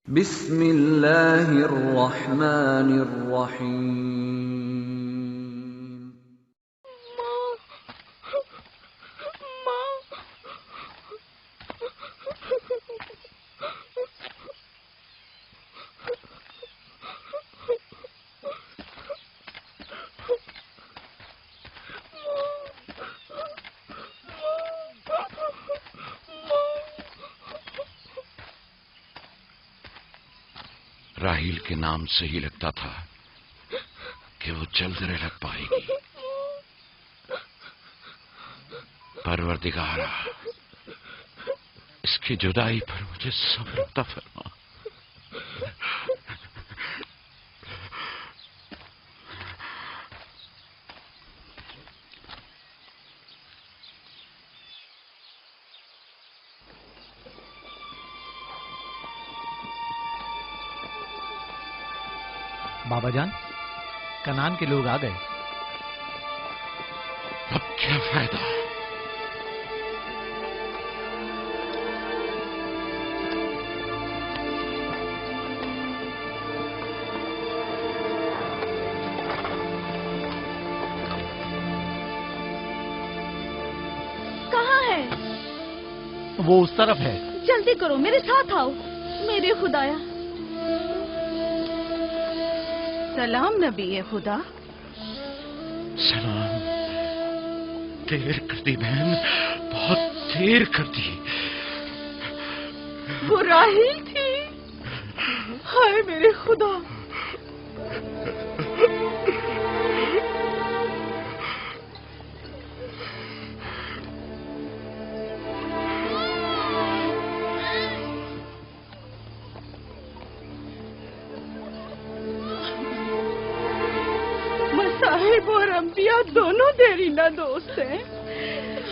بسم اللہ الرحمن الرحیم۔ راحیل کے نام سے ہی لگتا تھا کہ وہ جلد رہ پائے گی۔ پروردگارا، اس کی جدائی پر مجھے صبر عطا فرما۔ بابا جان، کنعان کے لوگ آ گئے۔ اب کیا فائدہ؟ کہاں ہے؟ وہ اس طرف ہے۔ جلدی کرو، میرے ساتھ آؤ۔ میرے خدایا۔ سلام نبی خدا۔ سلام۔ دیر کر دی بہن، بہت دیر کر دی۔ وہ راحیل تھی؟ ہائے میرے خدا۔ مصائب اور انبیاء دونوں دیرینہ دوست ہیں۔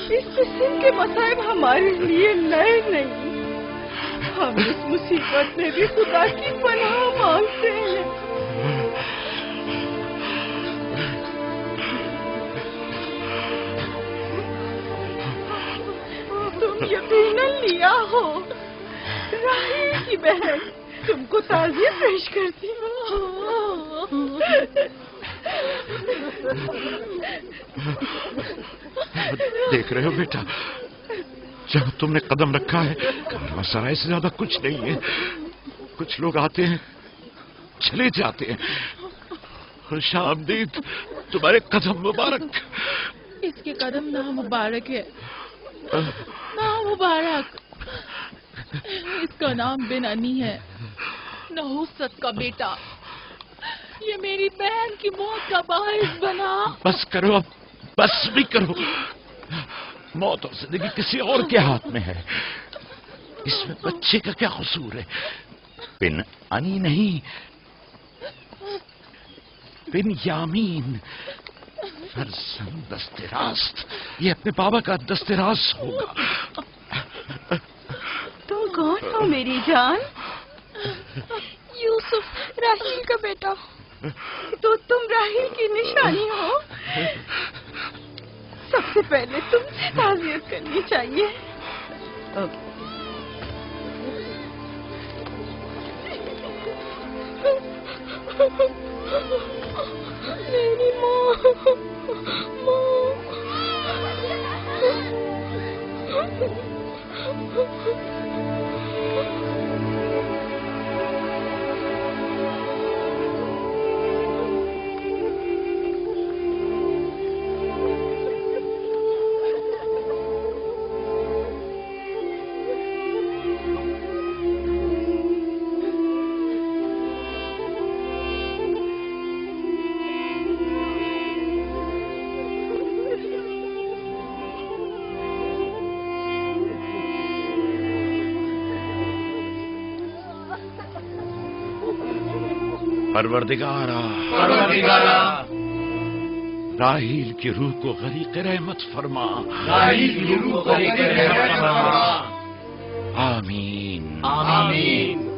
اس قسم کے مصائب ہمارے لیے نئے نہیں۔ ہم اس مصیبت میں بھی خدا کی پناہ مانگتے ہیں۔ تم یقیناً لیا ہو، راحیل کی بہن تم کو تعزیت پیش کرتی ہوں۔ دیکھ رہے ہو بیٹا، جہاں تم نے قدم رکھا ہے کارواں سرائے سے زیادہ کچھ نہیں ہے۔ کچھ لوگ آتے ہیں، چلے جاتے ہیں۔ خوش آمدید تمہارے قدم مبارک۔ اس کے قدم نہ مبارک ہے، نہ مبارک۔ اس کا نام بن انی ہے، نحوست کا بیٹا۔ یہ میری بہن کی موت کا باعث بنا۔ بس کرو، اب بس بھی کرو۔ موت اور زندگی کسی اور کے ہاتھ میں ہے۔ اس میں بچے کا کیا قصور ہے؟ بن انی نہیں، بن یامین، فرزند دست راست۔ یہ اپنے بابا کا دست راست ہوگا۔ تم کون ہو میری جان؟ یوسف، راحیل کا بیٹا۔ تو تم راحیل کی نشانی ہو۔ سب سے پہلے تم سے تعزیت کرنی چاہیے۔ میری پروردگارا، راحیل کی روح کو غریق رحمت فرما۔ آمین آمین۔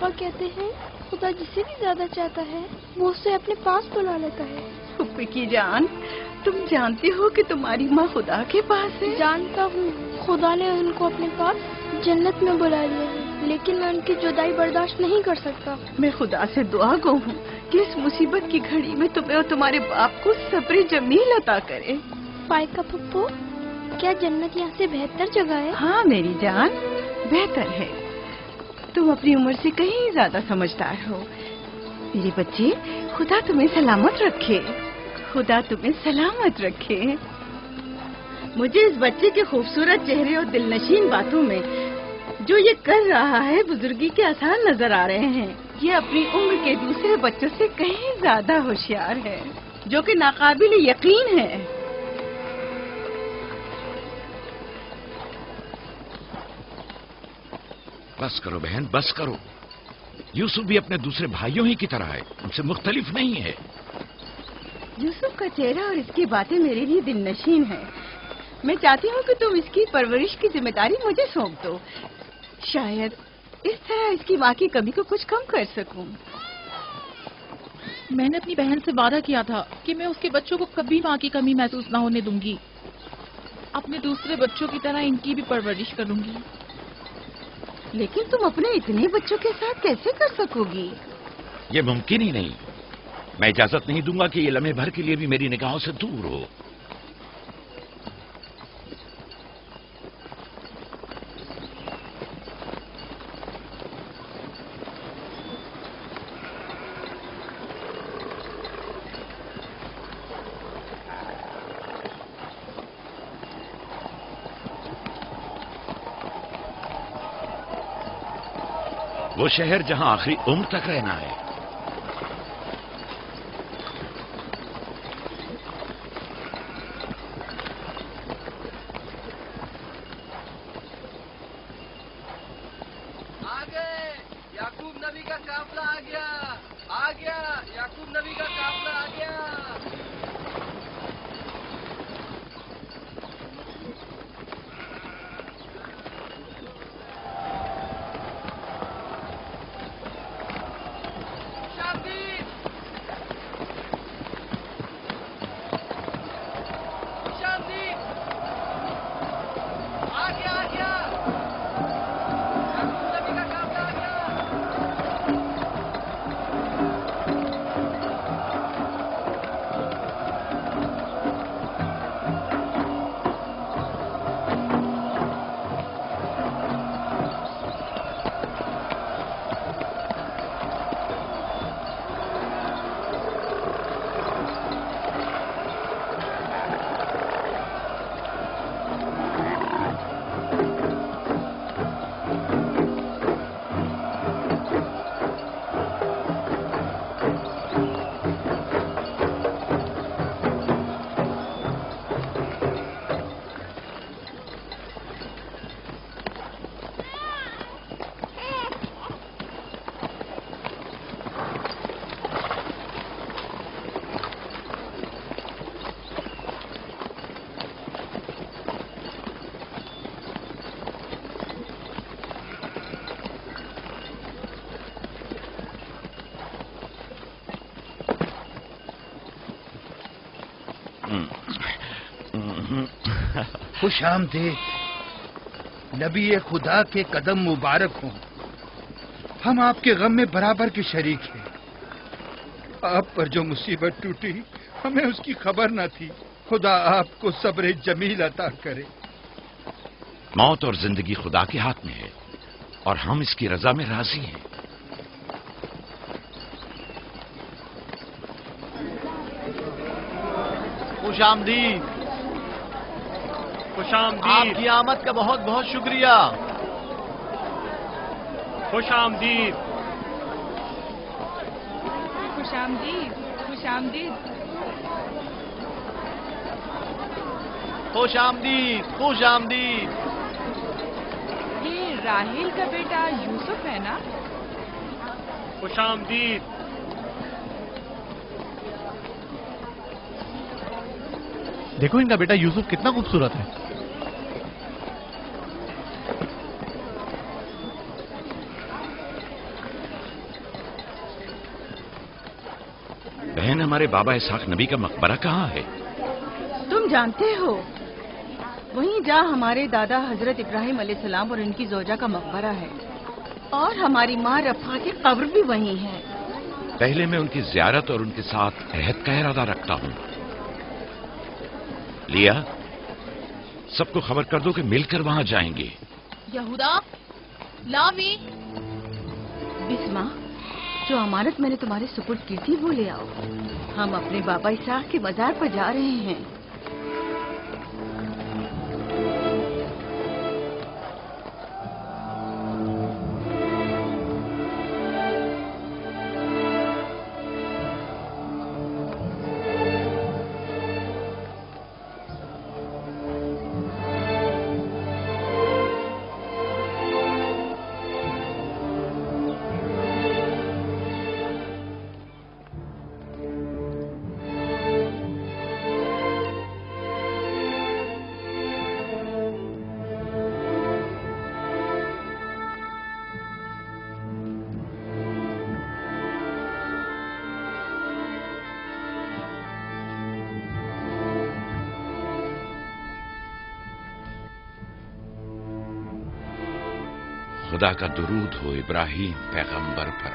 पापا कहते हैं खुदा जिसे भी ज्यादा चाहता है وہ اسے اپنے پاس بلا لیتا ہے۔ پھپھی کی جان، تم جانتی ہو کہ تمہاری ماں خدا کے پاس ہے؟ جانتا ہوں، خدا نے ان کو اپنے پاس جنت میں بلا لیا ہے، لیکن میں ان کی جدائی برداشت نہیں کر سکتا۔ میں خدا سے دعا گو ہوں کہ اس مصیبت کی گھڑی میں تمہیں اور تمہارے باپ کو صبر جمیل عطا کرے۔ فائقہ پھپھو، کیا جنت یہاں سے بہتر جگہ ہے؟ ہاں میری جان، بہتر ہے۔ تم اپنی عمر سے کہیں زیادہ سمجھدار ہو۔ میرے بچے، خدا تمہیں سلامت رکھے، خدا تمہیں سلامت رکھے۔ مجھے اس بچے کے خوبصورت چہرے اور دل نشین باتوں میں جو یہ کر رہا ہے بزرگی کے آثار نظر آ رہے ہیں۔ یہ اپنی عمر کے دوسرے بچوں سے کہیں زیادہ ہوشیار ہے، جو کہ ناقابل یقین ہے۔ بس کرو بہن، بس کرو۔ یوسف بھی اپنے دوسرے بھائیوں ہی کی طرح ہے، ان سے مختلف نہیں ہے۔ یوسف کا چہرہ اور اس کی باتیں میرے لیے دل نشین ہیں۔ میں چاہتی ہوں کہ تم اس کی پرورش کی ذمہ داری مجھے سونپ دو، شاید اس طرح اس کی ماں کی کمی کو کچھ کم کر سکوں۔ میں نے اپنی بہن سے وعدہ کیا تھا کہ میں اس کے بچوں کو کبھی ماں کی کمی محسوس نہ ہونے دوں گی۔ اپنے دوسرے بچوں کی طرح ان کی بھی پرورش کروں گی۔ لیکن تم اپنے اتنے بچوں کے ساتھ کیسے کر سکو گی؟ یہ ممکن ہی نہیں۔ میں اجازت نہیں دوں گا کہ یہ لمحے بھر کے لیے بھی میری نگاہوں سے دور ہو۔ وہ شہر جہاں آخری عمر تک رہنا ہے۔ یعقوب نبی کا قافلہ آ گیا، یعقوب نبی کا قافلہ آ گیا۔ خوش آمدید، نبی خدا کے قدم مبارک ہوں۔ ہم آپ کے غم میں برابر کے شریک ہیں۔ آپ پر جو مصیبت ٹوٹی ہمیں اس کی خبر نہ تھی۔ خدا آپ کو صبر جمیل عطا کرے۔ موت اور زندگی خدا کے ہاتھ میں ہے اور ہم اس کی رضا میں راضی ہیں۔ خوش آمدید، خوش آمدید، آپ کی آمد کا بہت بہت شکریہ۔ خوش آمدید، خوش آمدید، خوش آمدید۔ خوش آمدید، خوش آمدید۔ یہ راہیل کا بیٹا یوسف ہے نا؟ خوش آمدید۔ دیکھو ان کا بیٹا یوسف کتنا خوبصورت ہے۔ बहन, हमारे बाबा इसहाक नबी का मकबरा कहाँ है? तुम जानते हो, वहीं जहाँ हमारे दादा हजरत इब्राहिम अलैहिस्सलाम और इनकी जोजा का मकबरा है, और हमारी माँ रफ़ा की कब्र भी वहीं है। पहले मैं उनकी ज़ियारत और उनके साथ अहद का इरादा रखता हूँ। लिया, सबको खबर कर दो कि मिलकर वहां जाएंगे। यहूदा, लावी, बिस्मा, जो अमानत मैंने तुम्हारे सुपुर्द की थी वो ले आओ। हम अपने बाबा इसहाक के मजार पर जा रहे हैं। खुदा का दुरूद हो इब्राहिम पैगंबर पर।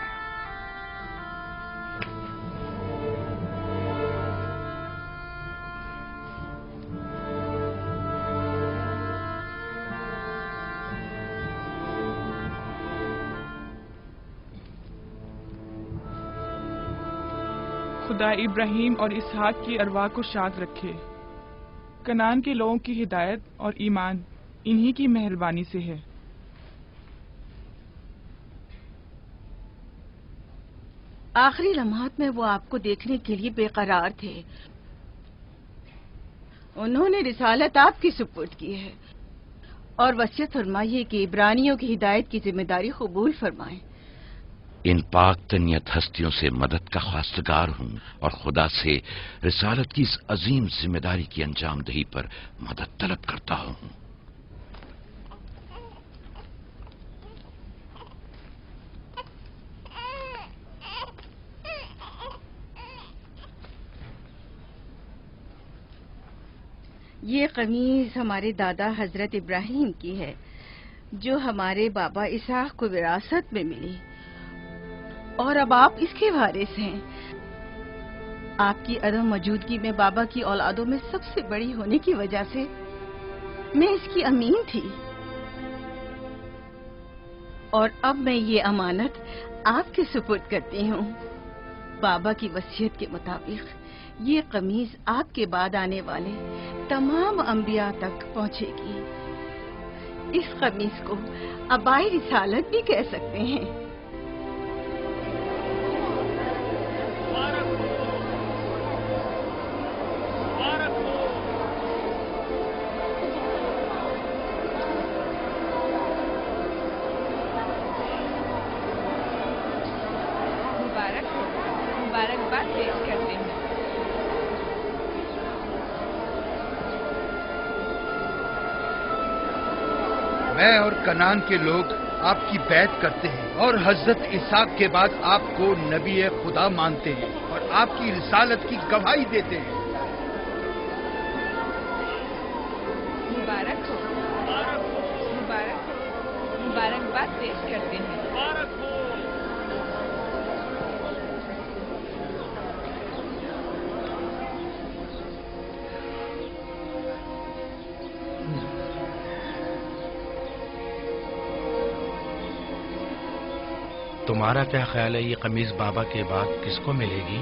खुदा इब्राहिम और इसहाक की अरवाह को शाद रखे। कनान के लोगों की हिदायत और ईमान इन्हीं की मेहरबानी से है। आखिरी लम्हात में वो आपको देखने के लिए बेकरार थे। उन्होंने रिसालत आपकी सुपुर्द की है और वसीयत फरमाई है कि इब्रानियों की हिदायत की जिम्मेदारी कबूल फरमाएं। इन पाक तनियत हस्तियों से मदद का ख्वास्तगार हूँ और खुदा से रिसालत की इस अजीम जिम्मेदारी की अंजाम दही पर मदद तलब करता हूँ। ये कमीज हमारे दादा हजरत इब्राहिम की है, जो हमारे बाबा इसहाक को विरासत में मिली, और अब आप इसके वारिस हैं। आपकी अदम मौजूदगी में बाबा की औलादों में सबसे बड़ी होने की वजह से मैं इसकी अमीन थी, और अब मैं ये अमानत आपके सुपुर्द करती हूँ। बाबा की वसीयत के मुताबिक ये कमीज आपके बाद आने वाले तमाम अंबिया तक पहुँचेगी। इस कमीज को अबाई रिसालत भी कह सकते हैं। मुबारकबाद पेश करते हैं। मैं और कनान के लोग आपकी बैत करते हैं और हजरत इसहाक के बाद आपको नबी खुदा मानते हैं और आपकी रिसालत की गवाही देते हैं। मुबारक हो, मुबारक हो, मुबारकबाद पेश करते हैं। तुम्हारा क्या ख्याल है, ये कमीज बाबा के बाद किसको मिलेगी?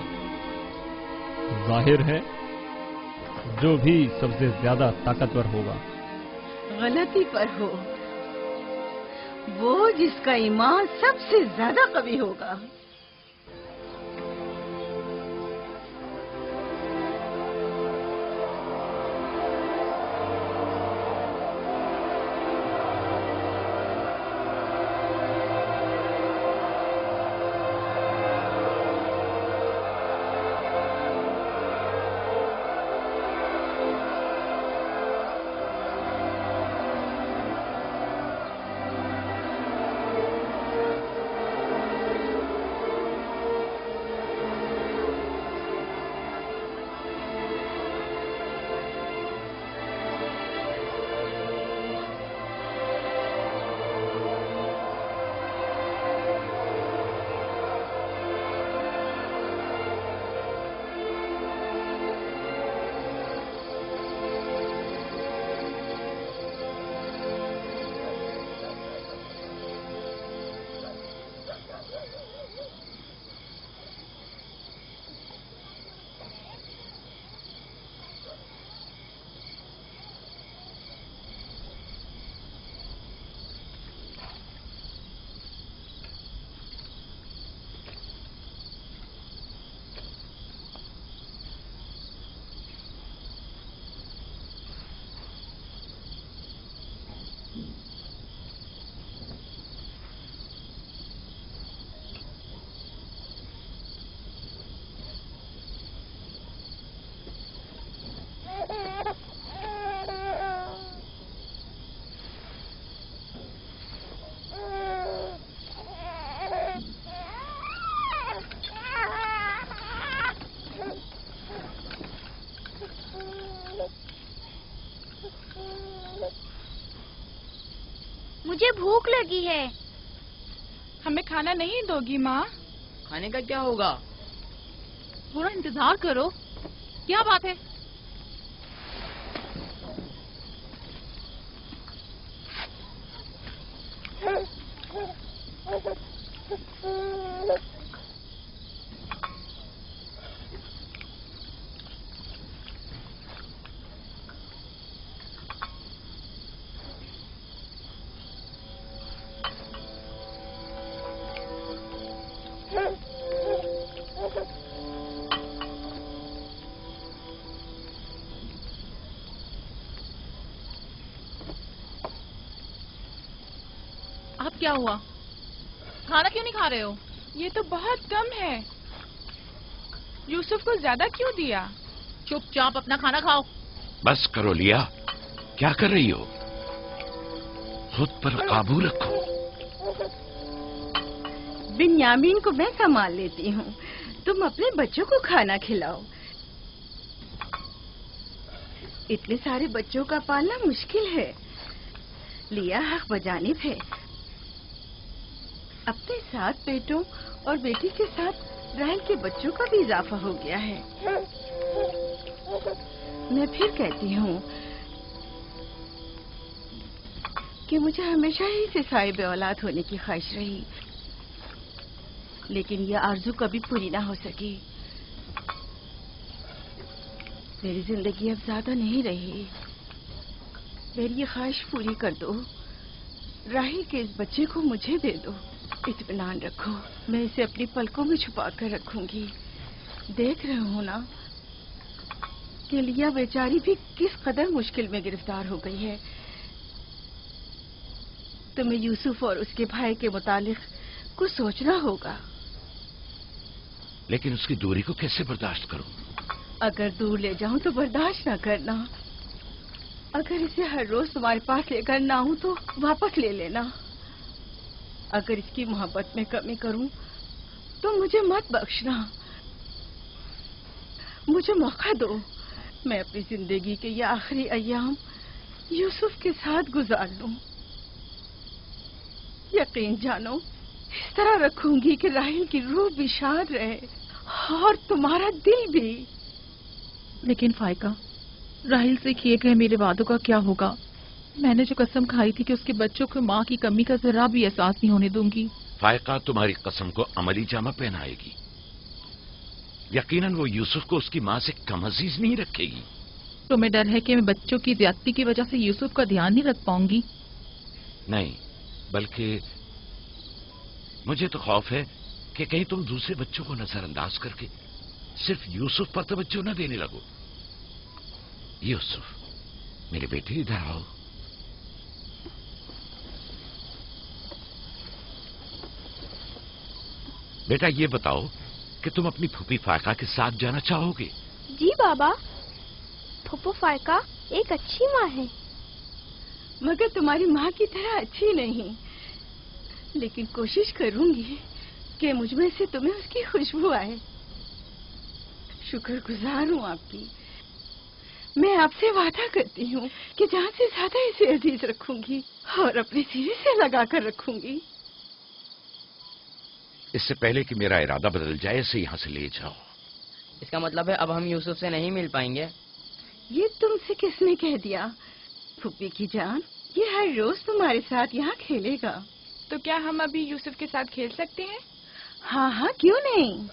जाहिर है जो भी सबसे ज्यादा ताकतवर होगा। गलती पर हो, वो जिसका ईमान सबसे ज्यादा कवी होगा। मुझे भूख लगी है। हमें खाना नहीं दोगी माँ? खाने का क्या होगा? थोड़ा इंतजार करो। क्या बात है? अब क्या हुआ? खाना क्यों नहीं खा रहे हो? ये तो बहुत कम है। यूसुफ को ज्यादा क्यों दिया? चुपचाप अपना खाना खाओ। बस करो लिया, क्या कर रही हो? खुद पर काबू रखो। बिन्यामीन को मैं संभाल लेती हूँ, तुम अपने बच्चों को खाना खिलाओ। इतने सारे बच्चों का पालना मुश्किल है। लिया हक बजानिब है। अपने 7 बेटों और बेटी के साथ राहेल के बच्चों का भी इजाफा हो गया है। मैं फिर कहती हूँ कि मुझे हमेशा ही से साहिब औलाद होने की ख्वाहिश रही, लेकिन यह आरज़ू कभी पूरी ना हो सकी। मेरी जिंदगी अब ज्यादा नहीं रही। मेरी ये ख्वाहिश पूरी कर दो। राही के इस बच्चे को मुझे दे दो। इत्मीनान रखो, मैं इसे अपनी पलकों में छुपा कर रखूंगी। देख रहे हो ना कि लिया बेचारी भी किस कदर मुश्किल में गिरफ्तार हो गई है। तुम्हें यूसुफ और उसके भाई के मुतालिक कुछ सोचना होगा। लेकिन उसकी दूरी को कैसे बर्दाश्त करूं? अगर दूर ले जाऊं तो बर्दाश्त न करना। अगर इसे हर रोज तुम्हारे पास लेकर ना आऊं तो वापस ले लेना। अगर इसकी मोहब्बत में कमी करूं तो मुझे मत बख्शना। मुझे मौका दो, मैं अपनी जिंदगी के ये आखिरी अय्याम यूसुफ के साथ गुजार लूं। यकीन जानो, इस तरह रखूंगी कि राहेल की रूह भी शाद रहे और तुम्हारा दिल भी। लेकिन फाइका, राहिल से किए गए मेरे वादों का क्या होगा? मैंने जो कसम खाई थी कि उसके बच्चों को माँ की कमी का जरा भी एहसास नहीं होने दूंगी। फायका तुम्हारी कसम को अमली जामा पहनाएगी। यकीनन वो यूसुफ को उसकी माँ से कम अजीज नहीं रखेगी। तुम्हें डर है कि मैं बच्चों की ज्यादती की वजह से यूसुफ का ध्यान नहीं रख पाऊंगी? नहीं, बल्कि मुझे तो खौफ है कि कहीं तुम दूसरे बच्चों को नजरअंदाज करके सिर्फ यूसुफ पर तवज्जो न देने लगो। यूसुफ, मेरे बेटे इधर आओ। बेटा ये बताओ कि तुम अपनी फूफी फायका के साथ जाना चाहोगे? जी बाबा, फूफू फायका एक अच्छी माँ है। मगर तुम्हारी माँ की तरह अच्छी नहीं, लेकिन कोशिश करूंगी कि मुझमें से तुम्हें उसकी खुशबू आए। शुक्रगुजार हूँ आपकी। मैं आपसे वादा करती हूँ कि जान से ज्यादा इसे अजीज रखूंगी और अपने सीने से लगा कर रखूंगी। इससे पहले कि मेरा इरादा बदल जाए इसे यहाँ से ले जाओ। इसका मतलब है अब हम यूसुफ से नहीं मिल पाएंगे? ये तुमसे किसने कह दिया? फूफी की जान, ये हर रोज तुम्हारे साथ यहाँ खेलेगा। तो क्या हम अभी यूसुफ के साथ खेल सकते हैं? हाँ हाँ, क्यों नहीं।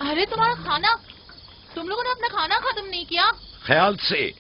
अरे तुम्हारा खाना, तुम लोगों ने अपना खाना खत्म नहीं किया? ख्याल से।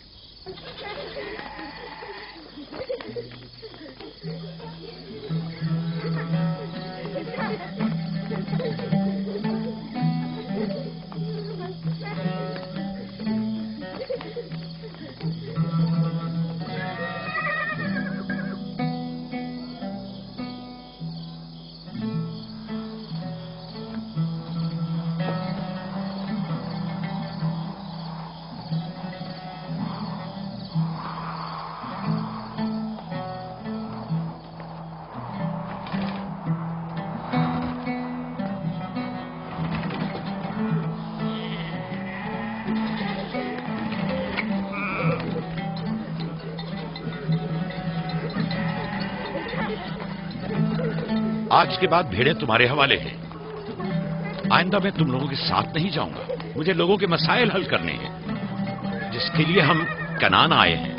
आज के बाद भेड़ें तुम्हारे हवाले हैं। आइंदा मैं तुम लोगों के साथ नहीं जाऊंगा। मुझे लोगों के मसाइल हल करने हैं, जिसके लिए हम कनान आए हैं।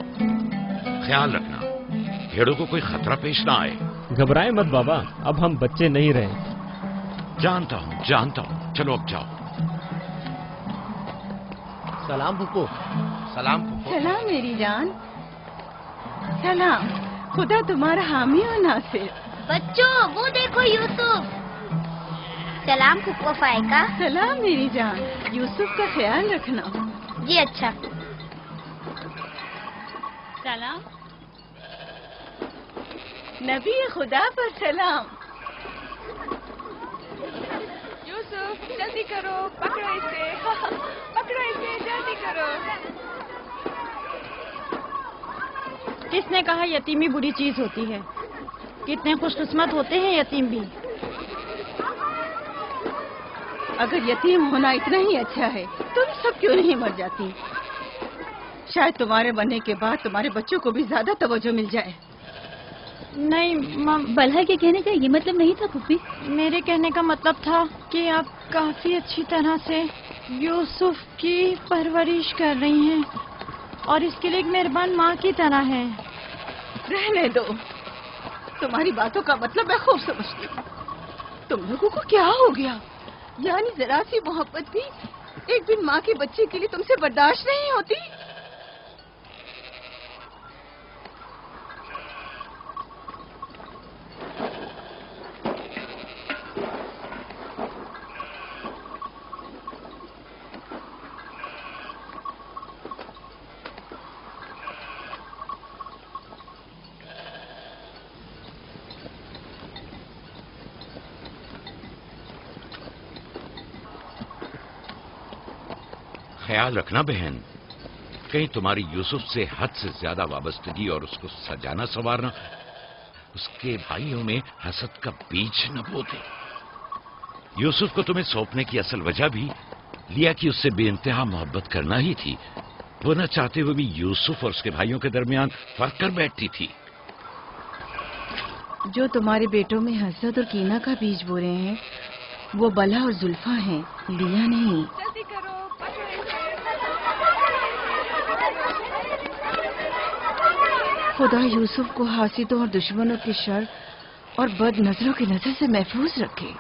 ख्याल रखना भेड़ों को कोई खतरा पेश ना आए। घबराए मत बाबा, अब हम बच्चे नहीं रहे। जानता हूं। चलो अब जाओ। सलाम फुप्पो। सलाम फुप्पो। सलाम मेरी जान। सलाम। खुदा तुम्हारा हामी हो नासिर। बच्चों वो देखो यूसुफ। सलाम फुप्पो फायका। सलाम मेरी जान। यूसुफ का ख्याल रखना। जी अच्छा। सलाम। नबी खुदा पर सलाम। यूसुफ जल्दी करो, पकड़ो इसे। पकड़ो इसे, जल्दी करो। किसने कहा यतीमी बुरी चीज होती है? कितने खुशकिस्मत होते हैं यतीम भी। अगर यतीम होना इतना ही अच्छा है, तुम सब क्यों नहीं मर जाती? शायद तुम्हारे बनने के बाद तुम्हारे बच्चों को भी ज्यादा तवज्जो मिल जाए। नहीं बल्हा के कहने का ये मतलब नहीं था पुप्पी। मेरे कहने का मतलब था कि आप काफी अच्छी तरह से यूसुफ की परवरिश कर रही हैं और इसके लिए एक मेहरबान माँ की तरह हैं। रहने दो, तुम्हारी बातों का मतलब मैं खूब समझती हूँ। तुम लोगों को क्या हो गया? यानी जरा सी मोहब्बत भी एक दिन माँ के बच्चे के लिए तुमसे बर्दाश्त नहीं होती? ख्याल रखना बहन, कहीं तुम्हारी यूसुफ से हद से ज्यादा वाबस्तगी और उसको सजाना संवारना उसके भाइयों में हसद का बीज न बो दे। यूसुफ को तुम्हें सौंपने की असल वजह भी लिया कि उससे बेइंतहा मोहब्बत करना ही थी। वो न चाहते हुए भी यूसुफ और उसके भाइयों के दरमियान फर्क कर बैठती थी। जो तुम्हारे बेटों में हसद और कीना का बीज बो रहे हैं, वो बला और जुल्फा हैं, लिया नहीं। जल्दी करो, पकड़ो इसे। खुदा यूसुफ को हासिदों और दुश्मनों के शर और बद नजरों की नजर से महफूज रखे।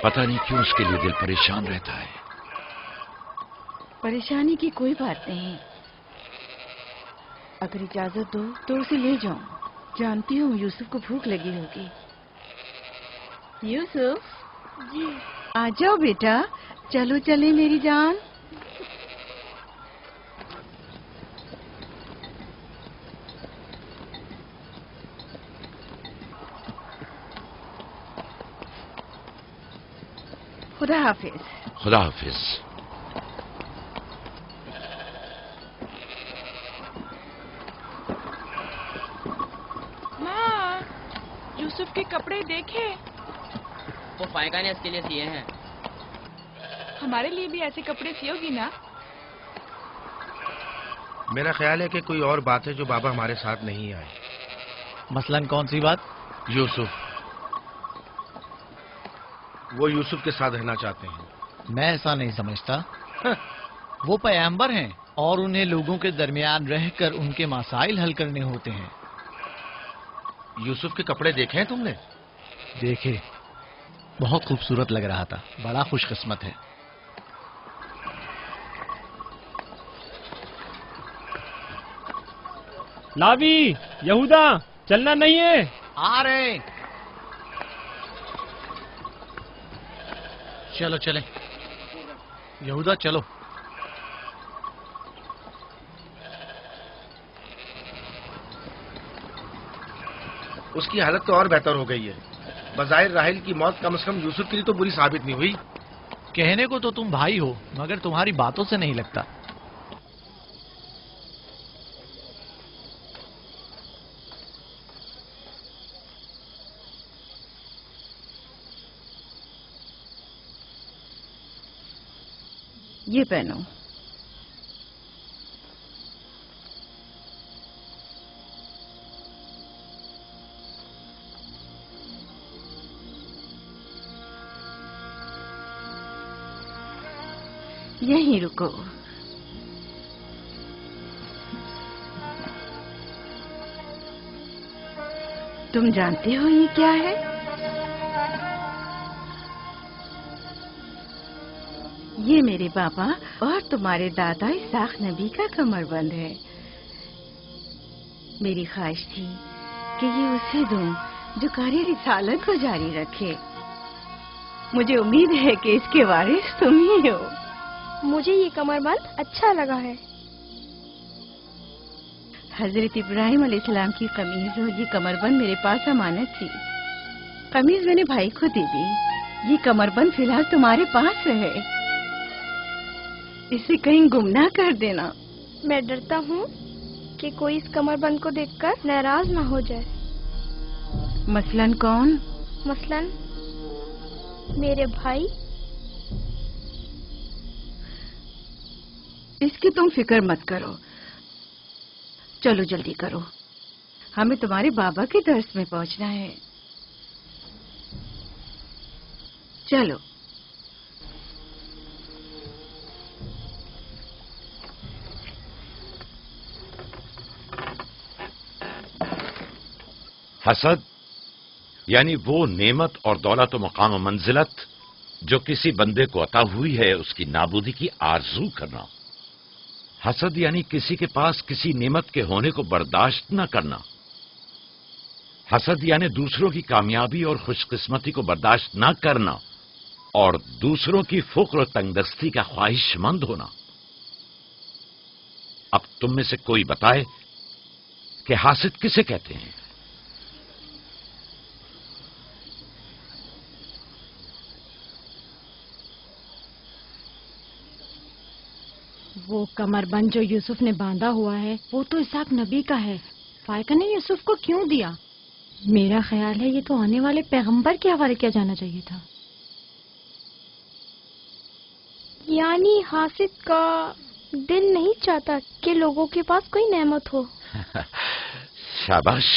पता नहीं क्यों उसके लिए दिल परेशान रहता है। परेशानी की कोई बात नहीं। अगर इजाजत दो तो उसे ले जाऊं। जानती हूँ यूसुफ को भूख लगी होगी। यूसुफ जी। आ जाओ बेटा, चलो चले मेरी जान। खुदा हाफिज। खुदा हाफिज। माँ, यूसुफ के कपड़े देखे? वो फायका ने इसके लिए सिए हैं। हमारे लिए भी ऐसे कपड़े सियोगी ना? मेरा ख्याल है कि कोई और बात है जो बाबा हमारे साथ नहीं आए। मसलन कौन सी बात? यूसुफ। वो यूसुफ के साथ रहना चाहते हैं। मैं ऐसा नहीं समझता। वो पैगंबर हैं और उन्हें लोगों के दरमियान रहकर उनके मसाइल हल करने होते हैं। यूसुफ के कपड़े देखे हैं तुमने? देखे, बहुत खूबसूरत लग रहा था। बड़ा खुशकिस्मत है। लावी, यहूदा, चलना नहीं है। आ रहे। चलो चले। यहूदा चलो। उसकी हालत तो और बेहतर हो गई है। बज़ाहिर राहिल की मौत कम से कम यूसुफ के लिए तो बुरी साबित नहीं हुई। कहने को तो तुम भाई हो, मगर तुम्हारी बातों से नहीं लगता। یہ پہنو. یہیں رکو. تم جانتے ہو یہ کیا ہے؟ یہ میرے بابا اور تمہارے دادا اسحاق نبی کا کمر بند ہے. میری خواہش تھی کہ یہ اسے دوں جو کار رسالت کو جاری رکھے. مجھے امید ہے کہ اس کے وارث تم ہی ہو. مجھے یہ کمر بند اچھا لگا ہے. حضرت ابراہیم علیہ السلام کی قمیض اور یہ کمر بند میرے پاس امانت تھی. قمیض میں نے بھائی کو دے دی. یہ کمر بند فی الحال تمہارے پاس ہے. اسے کہیں گم نہ کر دینا. میں ڈرتا ہوں کہ کوئی اس کمر بند کو دیکھ کر ناراض نہ ہو جائے. مثلاً کون؟ مثلاً میرے بھائی. اس کی تم فکر مت کرو. چلو جلدی کرو، ہمیں تمہارے بابا کے درس میں پہنچنا ہے. چلو. حسد یعنی وہ نعمت اور دولت و مقام و منزلت جو کسی بندے کو عطا ہوئی ہے اس کی نابودی کی آرزو کرنا. حسد یعنی کسی کے پاس کسی نعمت کے ہونے کو برداشت نہ کرنا. حسد یعنی دوسروں کی کامیابی اور خوش قسمتی کو برداشت نہ کرنا اور دوسروں کی فقر و تنگدستی کا خواہش مند ہونا. اب تم میں سے کوئی بتائے کہ حاسد کسے کہتے ہیں؟ وہ کمر بند جو یوسف نے باندھا ہوا ہے وہ تو اسحاق نبی کا ہے. فائقہ نے یوسف کو کیوں دیا؟ میرا خیال ہے یہ تو آنے والے پیغمبر کے حوالے کیا جانا چاہیے تھا. یعنی حاسد کا دل نہیں چاہتا کہ لوگوں کے پاس کوئی نعمت ہو. شاباش.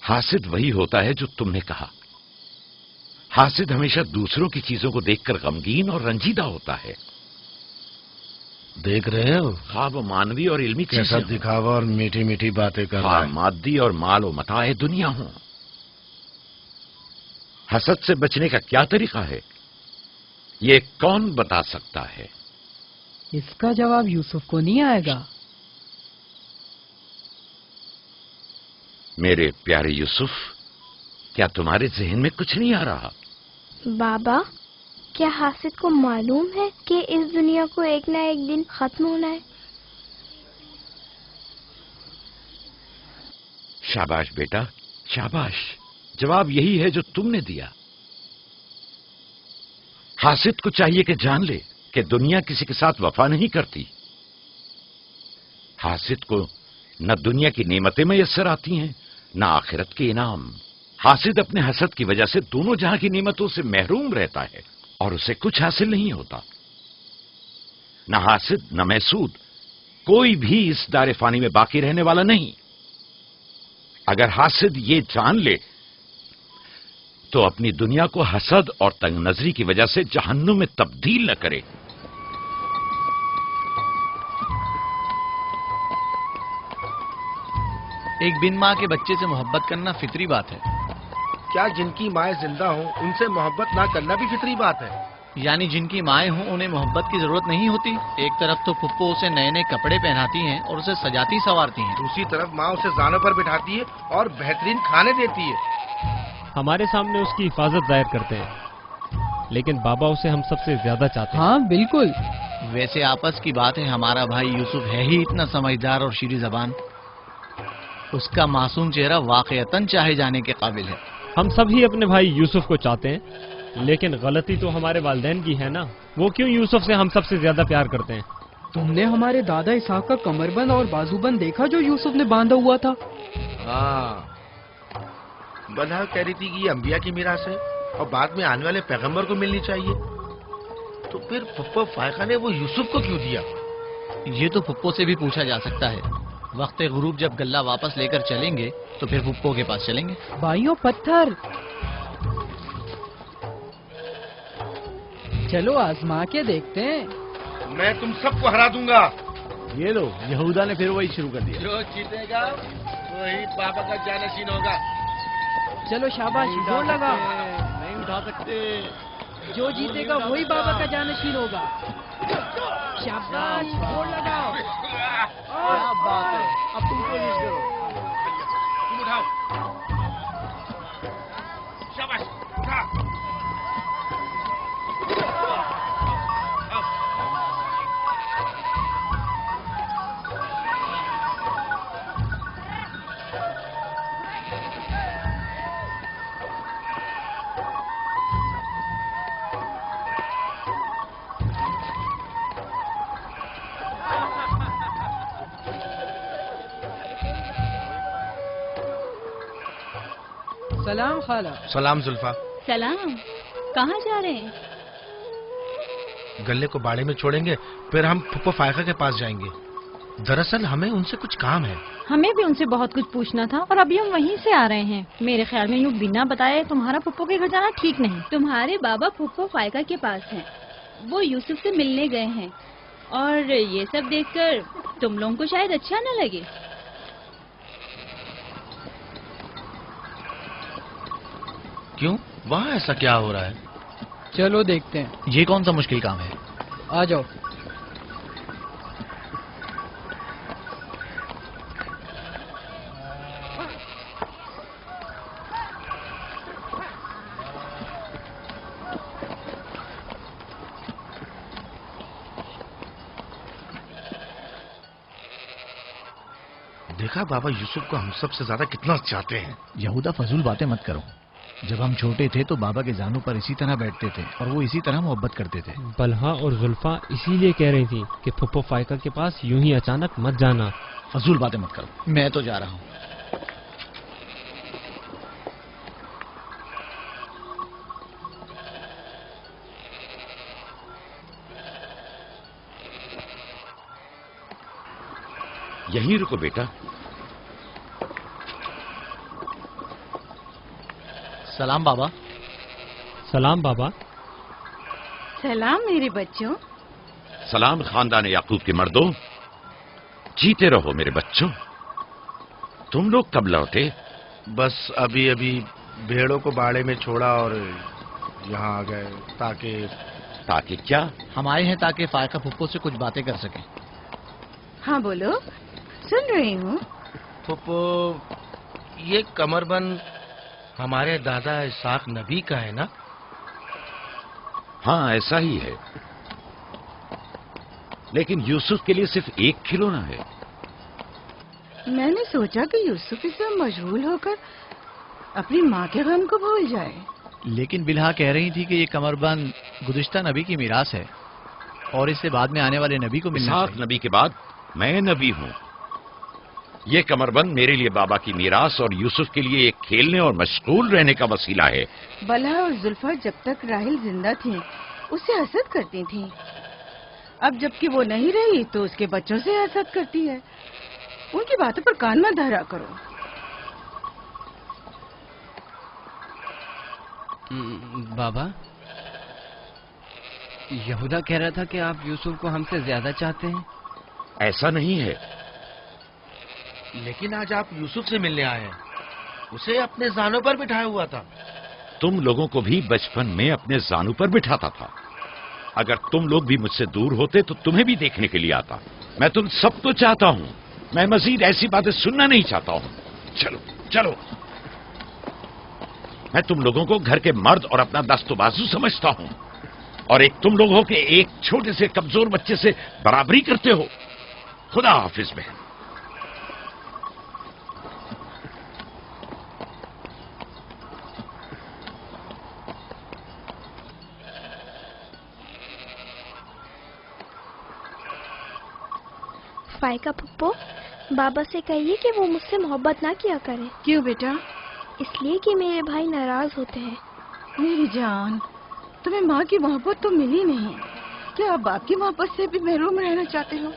حاسد وہی ہوتا ہے جو تم نے کہا. حاسد ہمیشہ دوسروں کی چیزوں کو دیکھ کر غمگین اور رنجیدہ ہوتا ہے. دیکھ رہے ہو خواب و مانوی اور علمی کیسا دکھاوا اور میٹھی میٹھی باتیں کر رہا ہے. مادی اور مال و متاع دنیا ہوں. حسد سے بچنے کا کیا طریقہ ہے یہ کون بتا سکتا ہے؟ اس کا جواب یوسف کو نہیں آئے گا. میرے پیارے یوسف، کیا تمہارے ذہن میں کچھ نہیں آ رہا؟ بابا، کیا حاسد کو معلوم ہے کہ اس دنیا کو ایک نہ ایک دن ختم ہونا ہے؟ شاباش بیٹا، شاباش. جواب یہی ہے جو تم نے دیا. حاسد کو چاہیے کہ جان لے کہ دنیا کسی کے ساتھ وفا نہیں کرتی. حاسد کو نہ دنیا کی نعمتیں میسر آتی ہیں نہ آخرت کے انعام. حاسد اپنے حسد کی وجہ سے دونوں جہاں کی نعمتوں سے محروم رہتا ہے اور اسے کچھ حاصل نہیں ہوتا. نہ حاسد نہ محسود، کوئی بھی اس دار فانی میں باقی رہنے والا نہیں. اگر حاسد یہ جان لے تو اپنی دنیا کو حسد اور تنگ نظری کی وجہ سے جہنم میں تبدیل نہ کرے. ایک بن ماں کے بچے سے محبت کرنا فطری بات ہے. کیا جن کی مائیں زندہ ہوں ان سے محبت نہ کرنا بھی فطری بات ہے؟ یعنی جن کی مائیں ہوں انہیں محبت کی ضرورت نہیں ہوتی. ایک طرف تو پھپھو اسے نئے نئے کپڑے پہناتی ہیں اور اسے سجاتی سنوارتی ہیں، دوسری طرف ماں اسے زانوں پر بٹھاتی ہے اور بہترین کھانے دیتی ہے. ہمارے سامنے اس کی حفاظت ظاہر کرتے ہیں لیکن بابا اسے ہم سب سے زیادہ چاہتے ہیں. ہاں بالکل. ویسے آپس کی بات ہے، ہمارا بھائی یوسف ہے ہی اتنا سمجھدار اور شیریں زبان. اس کا معصوم چہرہ واقعتاً چاہے جانے کے قابل ہے. ہم سب ہی اپنے بھائی یوسف کو چاہتے ہیں لیکن غلطی تو ہمارے والدین کی ہے نا. وہ کیوں یوسف سے ہم سب سے زیادہ پیار کرتے ہیں؟ تم نے ہمارے دادا اسحاق کا کمر بند اور بازو بند دیکھا جو یوسف نے باندھا ہوا تھا؟ ہاں، بلہا کہہ رہی تھی کہ یہ انبیاء کی میراث ہے اور بعد میں آنے والے پیغمبر کو ملنی چاہیے. तो फिर पप्पा फायका ने वो यूसुफ को क्यों दिया? ये तो फुप्पो से भी पूछा जा सकता है। वक्त गुरूब जब गल्ला वापस लेकर चलेंगे तो फिर फुप्पो के पास चलेंगे। भाइयों पत्थर, चलो आजमा के देखते हैं। मैं तुम सबको हरा दूंगा। ये लो, यहूदा ने फिर वही शुरू कर दिया। जो जीतेगा वही बाबा का जानशीन होगा। चलो शाबाश, जोर लगा। नहीं उठा सकते। जो जीतेगा वही बाबा का जानशीन होगा। शाबाश, जोर लगाओ। क्या बात है, अब तुम कोशिश करो। तुम उठाओ। शाबाश, उठा। सलाम खाला। सलाम जुल्फा। सलाम। कहाँ जा रहे हैं? गल्ले को बाड़े में छोड़ेंगे, फिर हम फुप्पो फायका के पास जाएंगे। दरअसल हमें उनसे कुछ काम है। हमें भी उनसे बहुत कुछ पूछना था और अभी हम वहीं से आ रहे हैं। मेरे ख्याल में यूँ बिना बताए तुम्हारा फुप्पो के घर जाना ठीक नहीं। तुम्हारे बाबा फुप्पो फायका के पास हैं। वो यूसुफ से मिलने गए हैं और ये सब देखकर तुम लोगों को शायद अच्छा न लगे। क्यों? वहाँ ऐसा क्या हो रहा है? चलो देखते हैं। ये कौन सा मुश्किल काम है? आ जाओ। देखा बाबा यूसुफ को हम सबसे ज्यादा कितना चाहते हैं। यहूदा फजूल बातें मत करो। जब हम छोटे थे तो बाबा के जानू पर इसी तरह बैठते थे और वो इसी तरह मोहब्बत करते थे। बलहा और जुल्फा इसीलिए कह रही थी कि फुप्पो फायका के पास यूं ही अचानक मत जाना। फजूल बातें मत करो, मैं तो जा रहा हूँ। यहीं रुको बेटा। सलाम बाबा। सलाम बाबा। सलाम मेरे बच्चों। सलाम खानदान याकूब के मर्दों। जीते रहो मेरे बच्चों। तुम लोग कब लौटे? बस अभी अभी भेड़ों को बाड़े में छोड़ा और यहाँ आ गए। ताकि क्या? हम आए हैं ताकि फायका फुप्पो से कुछ बातें कर सकें। हाँ बोलो, सुन रही हूँ। फुप्पो, ये कमरबंद हमारे दादा इसाक नबी का है ना? हाँ ऐसा ही है, लेकिन यूसुफ के लिए सिर्फ एक खिलौना है। मैंने सोचा कि यूसुफ इसमें मशगूल होकर अपनी माँ के गम को भूल जाए। लेकिन बिलहा कह रही थी कि ये कमरबंद गुज़िश्ता नबी की मीरास है और इससे बाद में आने वाले नबी को मिलना चाहिए। नबी के बाद मैं नबी हूँ। ये कमरबंद मेरे लिए बाबा की मीरास और यूसुफ के लिए एक खेलने और मशगूल रहने का वसीला है। बलहा और जुल्फा जब तक राहिल जिंदा थी उससे हसद करती थी। अब जबकि वो नहीं रही तो उसके बच्चों से हसद करती है। उनकी बातों पर कान मत धरा करो। बाबा, यहूदा कह रहा था कि आप यूसुफ को हमसे ज्यादा चाहते हैं। ऐसा नहीं है। लेकिन आज आप यूसुफ से मिलने आए हैं। उसे अपने जानों पर बिठाया हुआ था। तुम लोगों को भी बचपन में अपने जानों पर बिठाता था। अगर तुम लोग भी मुझसे दूर होते तो तुम्हें भी देखने के लिए आता। मैं तुम सबको चाहता हूँ। मैं मजीद ऐसी बातें सुनना नहीं चाहता हूँ। चलो चलो। मैं तुम लोगों को घर के मर्द और अपना दस्तबाजू समझता हूँ और एक तुम लोग हो के एक छोटे से कमजोर बच्चे से बराबरी करते हो। खुदा हाफिज बहन। फायका फुप्पो, बाबा से कहिए कि वो मुझसे मोहब्बत ना किया करे। क्यों बेटा? इसलिए कि मेरे भाई नाराज होते हैं। मेरी जान, तुम्हें माँ की मोहब्बत तो मिली नहीं। क्या आप बाप की मोहब्बत से भी महरूम रहना चाहते हो?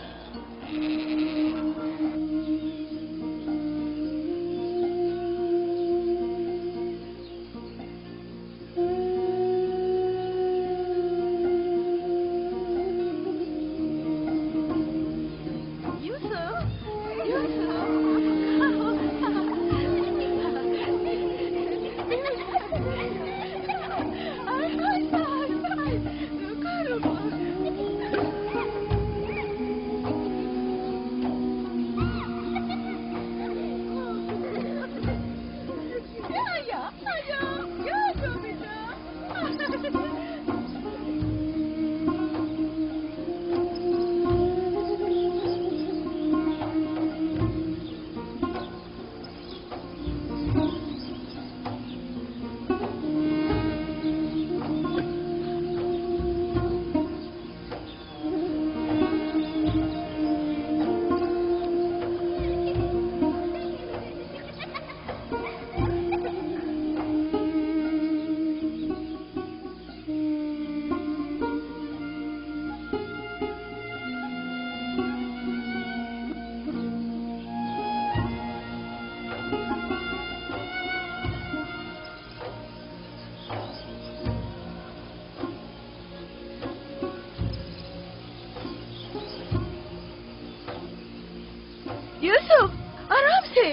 यूसुफ, आराम से,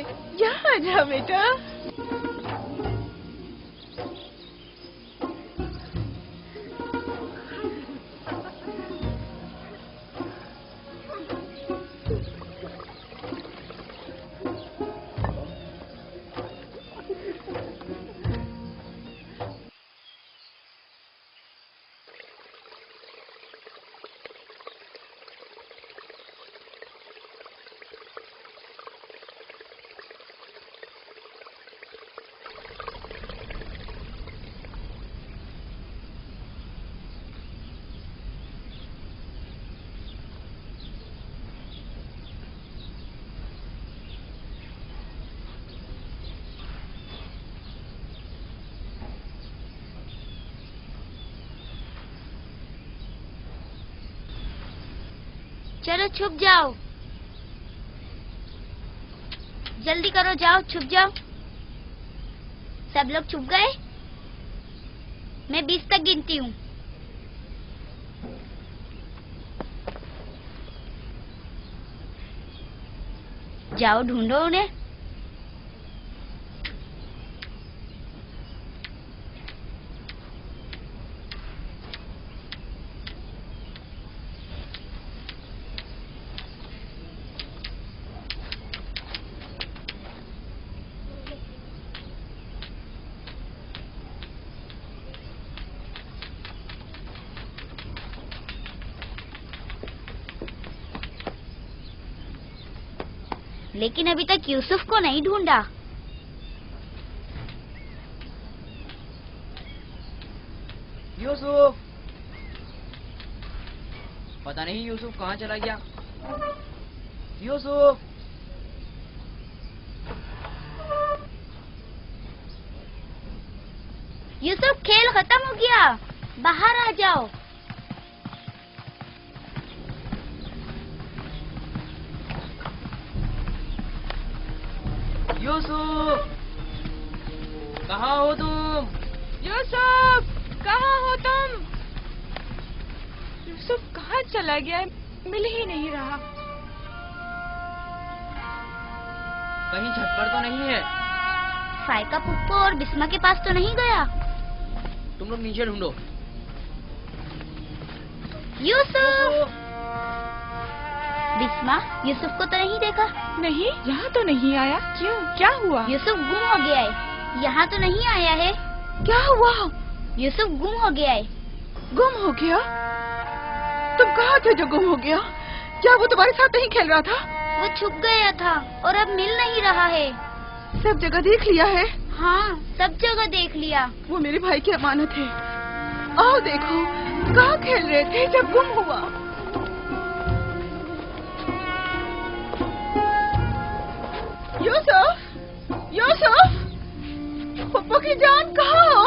यहाँ आ जा बेटा। चलो छुप जाओ, जल्दी करो, जाओ छुप जाओ। सब लोग छुप गए? मैं 20 तक गिनती हूँ। जाओ ढूंढो उन्हें। लेकिन अभी तक यूसुफ को नहीं ढूंढा। यूसुफ, पता नहीं यूसुफ कहाँ चला गया। यूसुफ, यूसुफ, खेल खत्म हो गया, बाहर आ जाओ। यूसुफ, कहाँ हो तुम? यूसुफ, कहाँ हो तुम? यूसुफ कहाँ चला गया है? मिल ही नहीं रहा। कहीं छत पर तो नहीं है? फाइका पुप्पो और बिस्मा के पास तो नहीं गया? तुम लोग नीचे ढूंढो। यूसुफ, बिस्मा, यूसुफ को तो नहीं देखा? नहीं, यहाँ तो नहीं आया। क्यों, क्या हुआ? यूसुफ गुम हो गया है, यहाँ तो नहीं आया है। क्या हुआ? यूसुफ गुम हो गया है। गुम हो गया? तुम कहाँ थे जो गुम हो गया? क्या वो तुम्हारे साथ नहीं खेल रहा था? वो छुप गया था और अब मिल नहीं रहा है। सब जगह देख लिया है? हाँ, सब जगह देख लिया। वो मेरे भाई की अमानत है। आओ देखो, कहाँ खेल रहे थे जब गुम हुआ? यूसुफ, यूसुफ, पप्पू की जान कहाँ हो?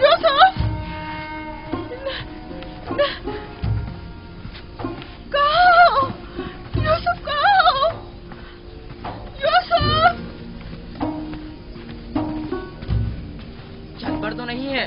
यूसुफ, तो नहीं है।